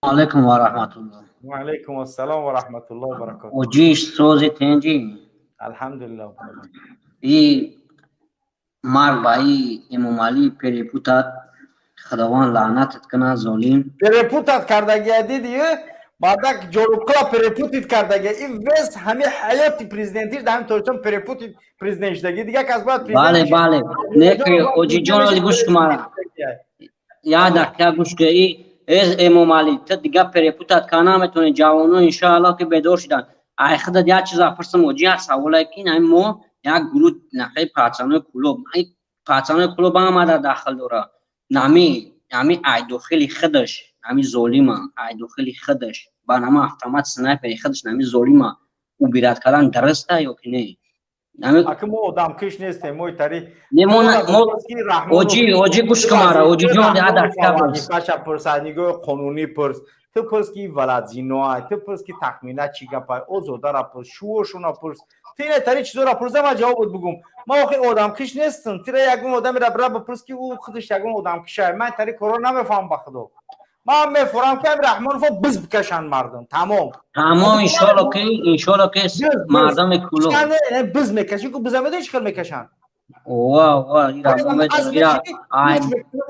عليكم ورحمة الله. وعليكم السلام ورحمة الله وبركاته. وجيش صوزي تنجي. الحمد لله. مار باي امامالی پریپوتات خداوند لعنتت کنه ظالم. پریپوتات کردگی دیدی؟ بعدک جورکلا پریپوتیت کردگی. این وست همه حیاتی پرزیدنتیش دارم توشم پریپوتیت پرزیدنتش دیگه دیگه کس باید پرزیدنت. بله نه اوجی جان علی گوش کمارا. یاد که گوش که از امامالی تا دیگه پریپوتات کنه میتونه جوانو انشالله که بدور شدن. ای خدا دیا چیزا پرسم اوجی هست اولی که نمو یک گروه نخی پارچانه کلوب. ای پارچانه کلوب هم در داخل داره. نمی ای داخلی خودش نمی ظالمه ای داخلی خودش با نام автомат سنایپر خودش نمی ظالمه او بیرات کردن درسته یا که نه؟ اگه ما آدم کش نیستیم ما تری اوجی گوش کمارا اوجی جان ده دکتر پرس پرسانی نگاه قانونی پرس تو پرس کی ولادزینو تو پرس کی تخمینه چی گپای اوزو دارا پرس شوشونا پرس تینه تری چیزا را پرسه ما جواب بگم ما آخه آدم کش نیستم تیره یکم آدم را برا بپرس کی او خودش یکم آدم کشه من تری کرونا نمیفهم بخدا ما میفهمم که رحمانوف بز بکشن مردم تمام انشالله که مردم کلو بز میکشن که بزمه دیش کل میکشن واه ایرا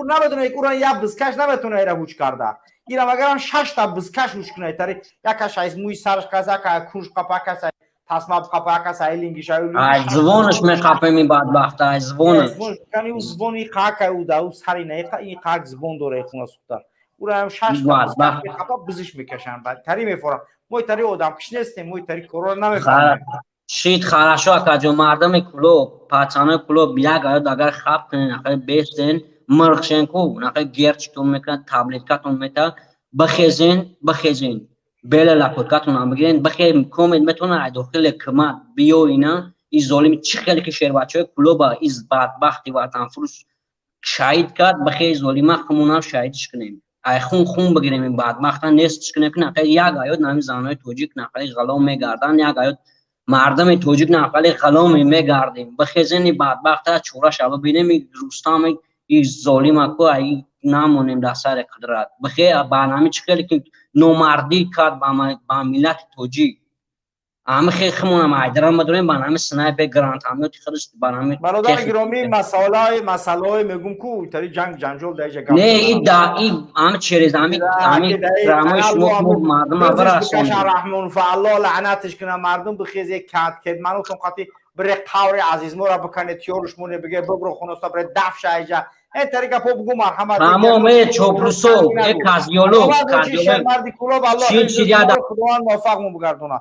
نمیدونه که اون یا بزکش نمیتونه ایرا هوچ کرده ایرا مگر 6 تا بزکش هوچ کنه تری یکش از موی سرش کزا که کوش قپاکش تسمه قپاکش ایلینگیش ای زبونش میخپه می بدبخت ای زبونش کنی اون زبونی قاک او دا او سری نه این قاک زبون دوره خونه سوخته اون هم 6 تا بزکش قپا بزش میکشن بعد تری میفورم ما تری آدم کش نیستیم ما تری کرونا نمیفهمیم شید خراشا که جو مردم کلو پاچانه کلو بیاگ اگر خاب کنن اگر بیستن مرخشن کو اگر گرچتون میکنن تابلتاتون میتا بخیزین بله لاکوتاتون هم بگیرین بخیر کومید میتونه داخل کمات بیو اینا این ظالم چی خیلی که شهر بچه کلو با از بدبختی وطن فروش شهید کرد بخیر ظالم خمونا شهیدش کنیم ای خون بگیریم این بدبختا نیستش کنیم که اگر یک آیود نمی زنای توجیک نقلی غلام میگردن یک آیود مردم توجیک نقلی غلام میگردیم بخیزین بدبختا چورا شبا بینیم روستام این ظالم کو ای نمونیم در سر قدرت بخیر برنامه چکلی که نومردی کرد با ملت توجیک همه خیلی خمونم ایدرام بدونیم برنامه سنایپر گرانت همیوتی خودش برنامه برادر گرامی مسئله میگم کو تری جنجال دیگه نه این همه چیز همه درامای شما مردم براسون رحمانوف الله لعنتش کنه مردم بخیزه کد منو تون قاطی بره قور عزیز مورا بکنه تیورش مونه بگه ببرو خونه استا بره دفش ایجا این طریقه پا بگو مرحمت تمام چوپروسو یک کازیولو مردی کلوب الله خداوند موفق مو بگردونه